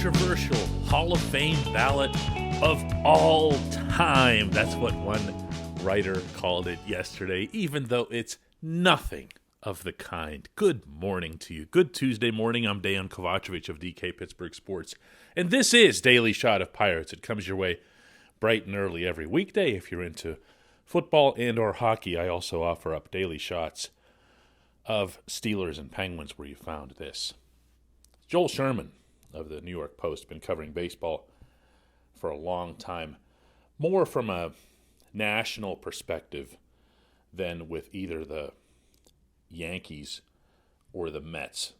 controversial Hall of Fame ballot of all time. That's what one writer called it yesterday, even though it's nothing of the kind. Good morning to you. Good Tuesday morning. I'm Dejan Kovacevic of Pittsburgh Sports, and this is Daily Shot of Pirates. It comes your way bright and early every weekday. If you're into football and or hockey, I also offer up daily shots of Steelers and Penguins where you found this. Joel Sherman of the New York Post, been covering baseball for a long time, more from a national perspective than with either the Yankees or the Mets.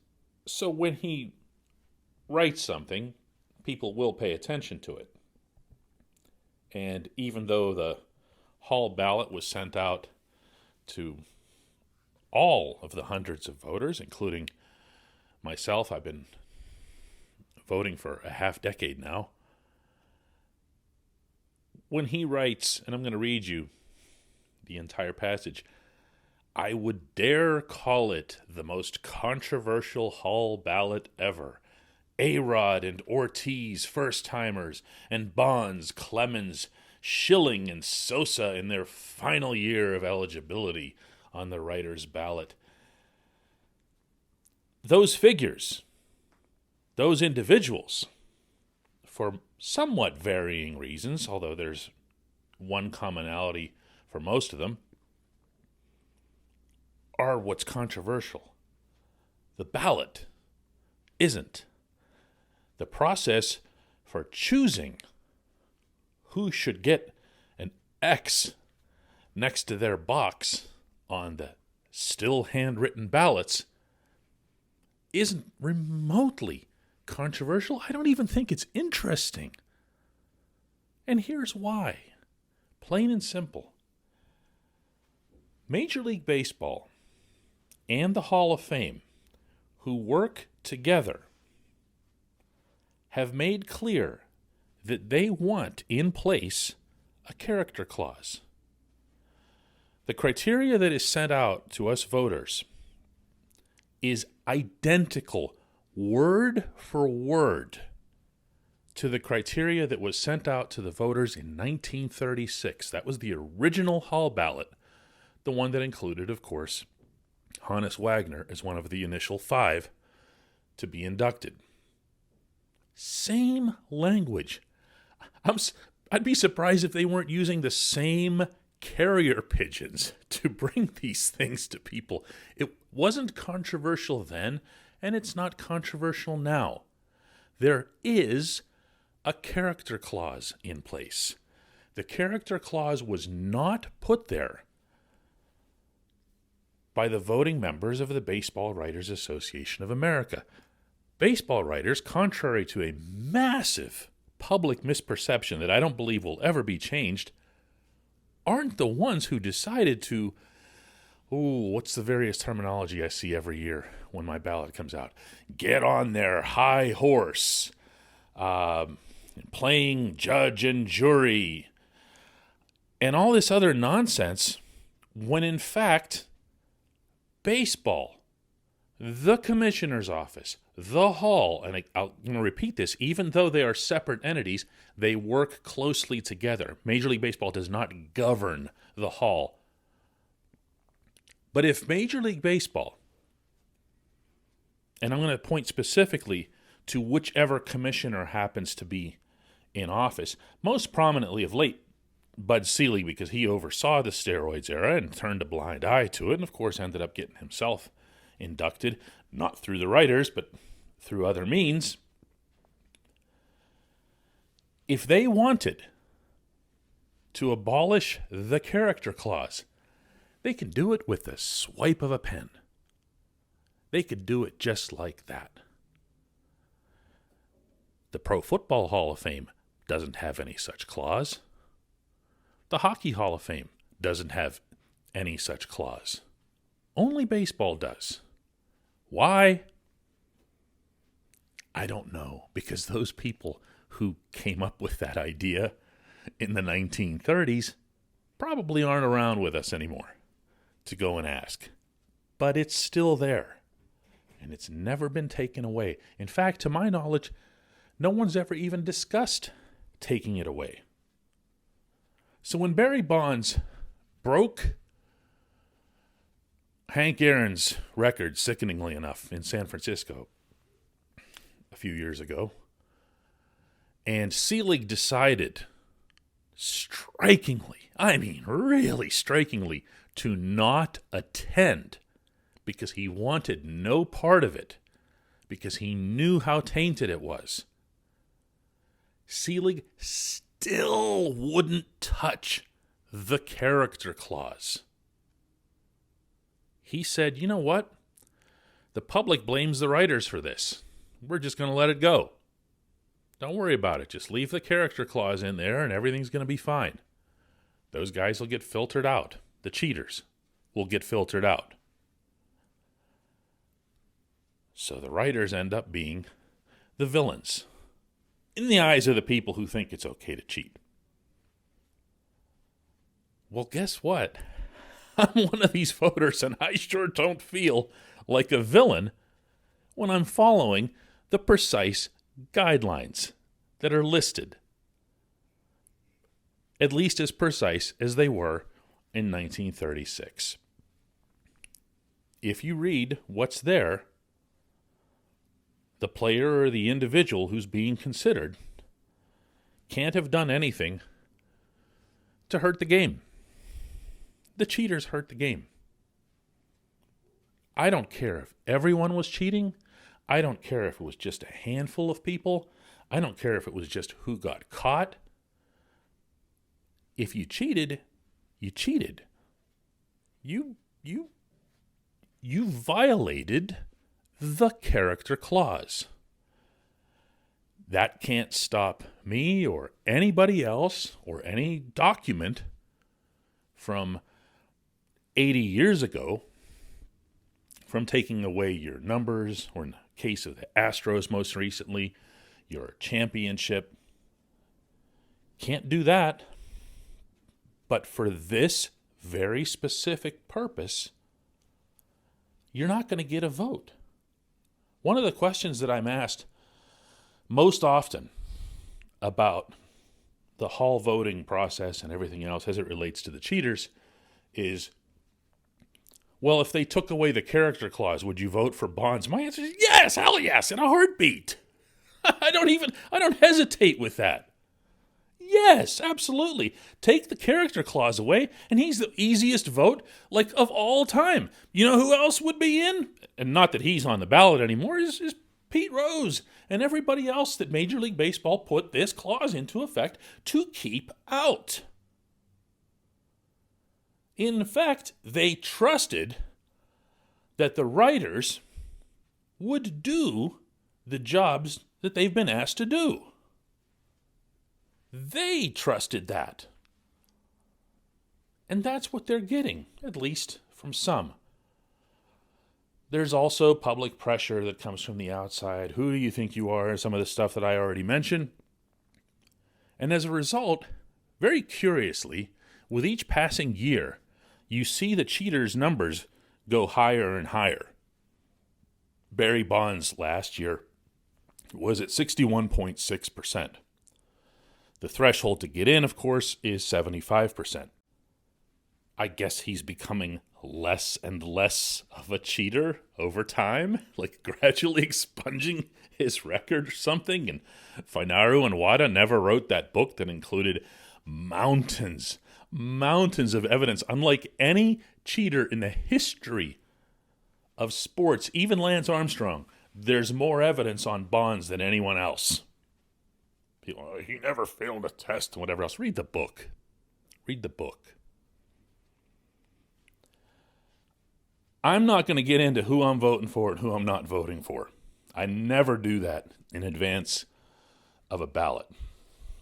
So when he writes something, people will pay attention to it. And even though the Hall ballot was sent out to all of the hundreds of voters, including myself, I've been voting for a half decade now. When he writes, and I'm going to read you the entire passage, I would dare call it the most controversial Hall ballot ever. A-Rod and Ortiz, first-timers, and Bonds, Clemens, Schilling, and Sosa in their final year of eligibility on the writer's ballot. Those figures, those individuals, for somewhat varying reasons, although there's one commonality for most of them, are what's controversial. The ballot isn't. The process for choosing who should get an X next to their box on the still handwritten ballots isn't remotely controversial. I don't even think it's interesting. And here's why. Plain and simple. Major League Baseball and the Hall of Fame, who work together, have made clear that they want in place a character clause. The criteria that is sent out to us voters is identical, word for word, to the criteria that was sent out to the voters in 1936. That was the original Hall ballot, the one that included, of course, Honus Wagner as one of the initial 5 to be inducted. Same language. I'd be surprised if they weren't using the same carrier pigeons to bring these things to people. It wasn't controversial then, and it's not controversial now. There is a character clause in place. The character clause was not put there by the voting members of the Baseball Writers Association of America. Baseball writers, contrary to a massive public misperception that I don't believe will ever be changed, aren't the ones who decided to, what's the various terminology I see every year when my ballot comes out? Get on their high horse, playing judge and jury, and all this other nonsense, when in fact, baseball, the commissioner's office, the Hall, and I'm going to repeat this, even though they are separate entities, they work closely together. Major League Baseball does not govern the Hall. But if Major League Baseball, and I'm going to point specifically to whichever commissioner happens to be in office, most prominently of late, Bud Selig, because he oversaw the steroids era and turned a blind eye to it, and of course ended up getting himself inducted, not through the writers, but through other means. If they wanted to abolish the character clause, they can do it with the swipe of a pen. They could do it just like that. The Pro Football Hall of Fame doesn't have any such clause. The Hockey Hall of Fame doesn't have any such clause. Only baseball does. Why? I don't know, because those people who came up with that idea in the 1930s probably aren't around with us anymore to go and ask. But it's still there, and it's never been taken away. In fact, to my knowledge, no one's ever even discussed taking it away. So when Barry Bonds broke Hank Aaron's record, sickeningly enough, in San Francisco a few years ago, and Selig decided strikingly, I mean really strikingly, to not attend because he wanted no part of it, because he knew how tainted it was. Selig still wouldn't touch the character clause. He said, you know what? The public blames the writers for this. We're just going to let it go. Don't worry about it. Just leave the character clause in there and everything's going to be fine. Those guys will get filtered out. The cheaters will get filtered out. So the writers end up being the villains in the eyes of the people who think it's okay to cheat. Well, guess what? I'm one of these voters, and I sure don't feel like a villain when I'm following the precise guidelines that are listed, at least as precise as they were in 1936. If you read what's there, the player or the individual who's being considered can't have done anything to hurt the game. The cheaters hurt the game. I don't care if everyone was cheating. I don't care if it was just a handful of people. I don't care if it was just who got caught. If you cheated, you cheated. You violated the character clause. That can't stop me or anybody else or any document from 80 years ago from taking away your numbers, or in the case of the Astros most recently, your championship. Can't do that. But for this very specific purpose, you're not going to get a vote. One of the questions that I'm asked most often about the hall voting process and everything else as it relates to the cheaters is, well, if they took away the character clause, would you vote for Bonds? My answer is yes, hell yes, in a heartbeat. I don't hesitate with that. Yes, absolutely. Take the character clause away, and he's the easiest vote, like, of all time. You know who else would be in? And not that he's on the ballot anymore, is Pete Rose and everybody else that Major League Baseball put this clause into effect to keep out. In fact, they trusted that the writers would do the jobs that they've been asked to do. They trusted that. And that's what they're getting, at least from some. There's also public pressure that comes from the outside. Who do you think you are? Some of the stuff that I already mentioned. And as a result, very curiously, with each passing year, you see the cheaters' numbers go higher and higher. Barry Bonds last year was at 61.6%. The threshold to get in, of course, is 75%. I guess he's becoming less and less of a cheater over time, like gradually expunging his record or something. And Finaru and Wada never wrote that book that included mountains of evidence. Unlike any cheater in the history of sports, even Lance Armstrong, there's more evidence on Bonds than anyone else. People, he never failed a test and whatever else. Read the book. Read the book. I'm not going to get into who I'm voting for and who I'm not voting for. I never do that in advance of a ballot.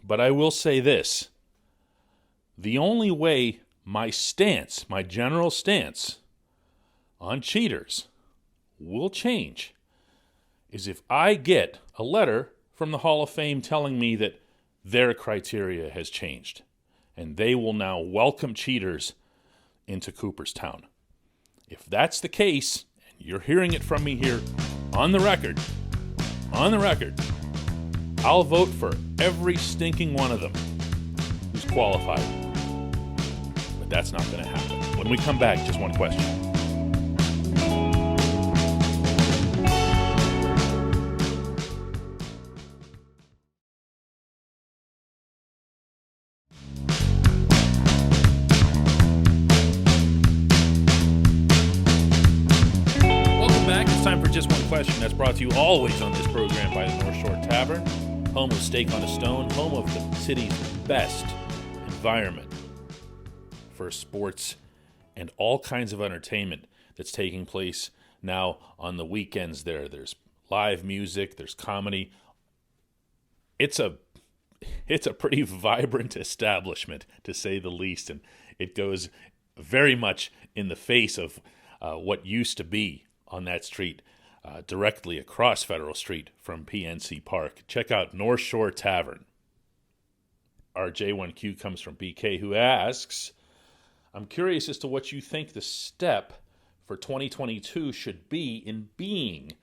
But I will say this. The only way my stance, my general stance on cheaters will change is if I get a letter from the Hall of Fame telling me that their criteria has changed and they will now welcome cheaters into Cooperstown. If that's the case, and you're hearing it from me here on the record, I'll vote for every stinking one of them who's qualified. But that's not going to happen. When we come back, just one question. Just one question that's brought to you always on this program by the North Shore Tavern, home of Steak on a Stone, home of the city's best environment for sports and all kinds of entertainment that's taking place now on the weekends there. There's live music, there's comedy. It's a pretty vibrant establishment, to say the least, and it goes very much in the face of what used to be on that street. Directly across Federal Street from PNC Park. Check out North Shore Tavern. Our J1Q comes from BK, who asks, I'm curious as to what you think the step for 2022 should be in being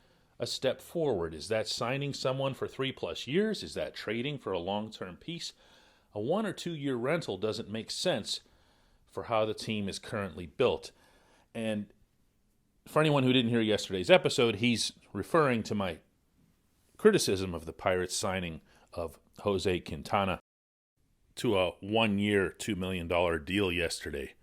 a step forward. Is that signing someone for 3+ years? Is that trading for a long-term piece? A 1 or 2 year rental doesn't make sense for how the team is currently built. And for anyone who didn't hear yesterday's episode, he's referring to my criticism of the Pirates signing of Jose Quintana to a 1-year, $2 million deal yesterday.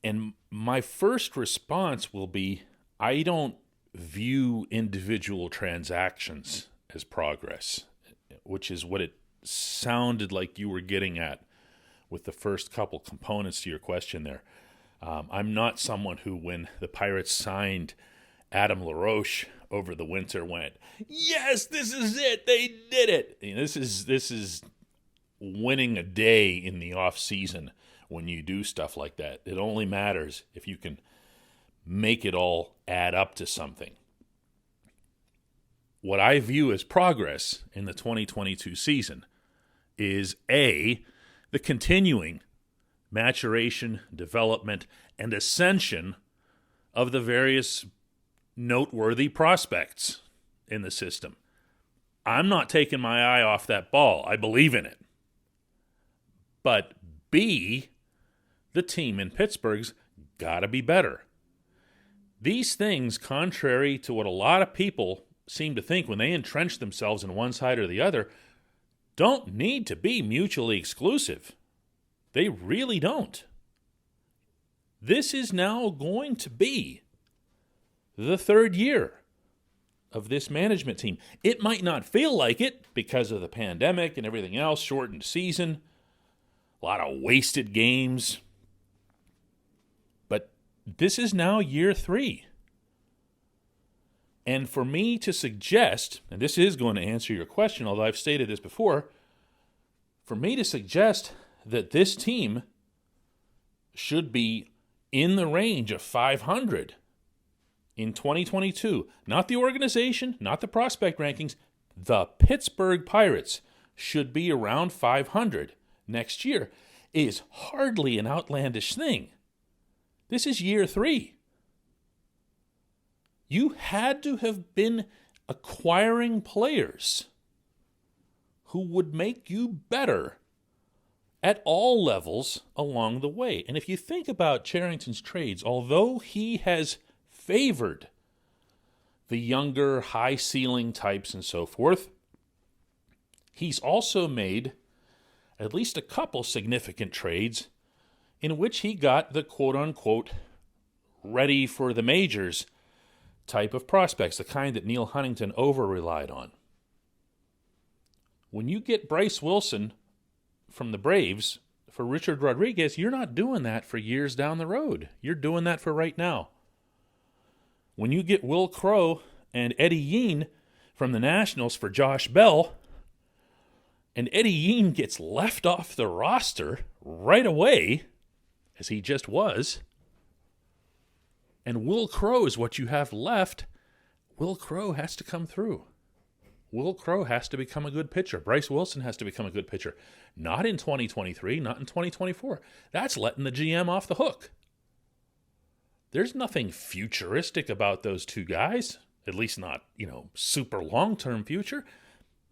And my first response will be, I don't view individual transactions as progress, which is what it sounded like you were getting at with the first couple components to your question there. I'm not someone who, when the Pirates signed Adam LaRoche over the winter, went, yes, this is it, they did it. You know, this is winning a day in the off season when you do stuff like that. It only matters if you can make it all add up to something. What I view as progress in the 2022 season is A, the continuing maturation, development, and ascension of the various noteworthy prospects in the system. I'm not taking my eye off that ball. I believe in it. But B, the team in Pittsburgh's got to be better. These things, contrary to what a lot of people seem to think when they entrench themselves in one side or the other, don't need to be mutually exclusive. They really don't. This is now going to be the 3rd year of this management team. It might not feel like it because of the pandemic and everything else, shortened season, a lot of wasted games. But this is now year 3. And for me to suggest, and this is going to answer your question, although I've stated this before, for me to suggest that this team should be in the range of 500 in 2022. Not the organization, not the prospect rankings. The Pittsburgh Pirates should be around 500 next year is hardly an outlandish thing. This is year 3. You had to have been acquiring players who would make you better at all levels along the way. And if you think about Cherington's trades, although he has favored the younger, high-ceiling types and so forth, he's also made at least a couple significant trades in which he got the quote-unquote ready for the majors type of prospects, the kind that Neil Huntington over-relied on. When you get Bryce Wilson from the Braves for Richard Rodriguez, you're not doing that for years down the road. You're doing that for right now. When you get Will Crowe and Eddie Yean from the Nationals for Josh Bell, and Eddie Yean gets left off the roster right away, as he just was, and Will Crowe is what you have left, Will Crowe has to come through. Will Crowe has to become a good pitcher. Bryce Wilson has to become a good pitcher. Not in 2023, not in 2024. That's letting the GM off the hook. There's nothing futuristic about those two guys, at least not, super long-term future.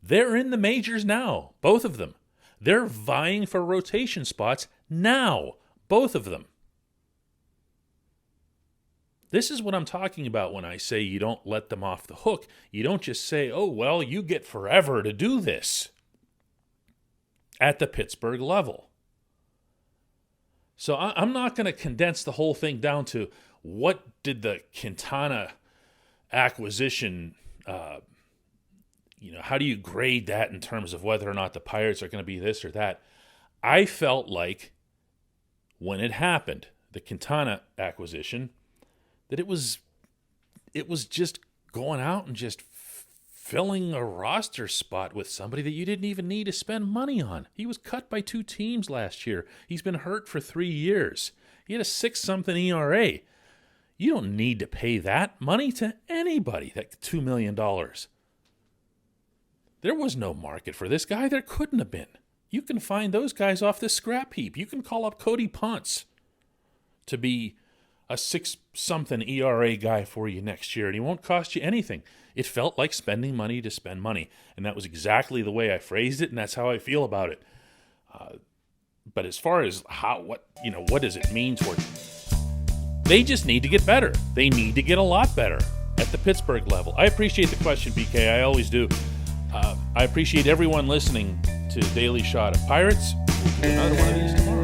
They're in the majors now, both of them. They're vying for rotation spots now, both of them. This is what I'm talking about when I say you don't let them off the hook. You don't just say, oh, well, you get forever to do this at the Pittsburgh level. So I'm not going to condense the whole thing down to what did the Quintana acquisition, how do you grade that in terms of whether or not the Pirates are going to be this or that? I felt like when it happened, the Quintana acquisition, that it was just going out and just filling a roster spot with somebody that you didn't even need to spend money on. He was cut by 2 teams last year. He's been hurt for 3 years. He had a 6-something ERA. You don't need to pay that money to anybody, that $2 million. There was no market for this guy. There couldn't have been. You can find those guys off the scrap heap. You can call up Cody Ponce to be a 6-something ERA guy for you next year, and he won't cost you anything. It felt like spending money to spend money, and that was exactly the way I phrased it, and that's how I feel about it. But as far as what does it mean toward? They just need to get better. They need to get a lot better at the Pittsburgh level. I appreciate the question, BK. I always do. I appreciate everyone listening to Daily Shot of Pirates. We'll do another one of these tomorrow.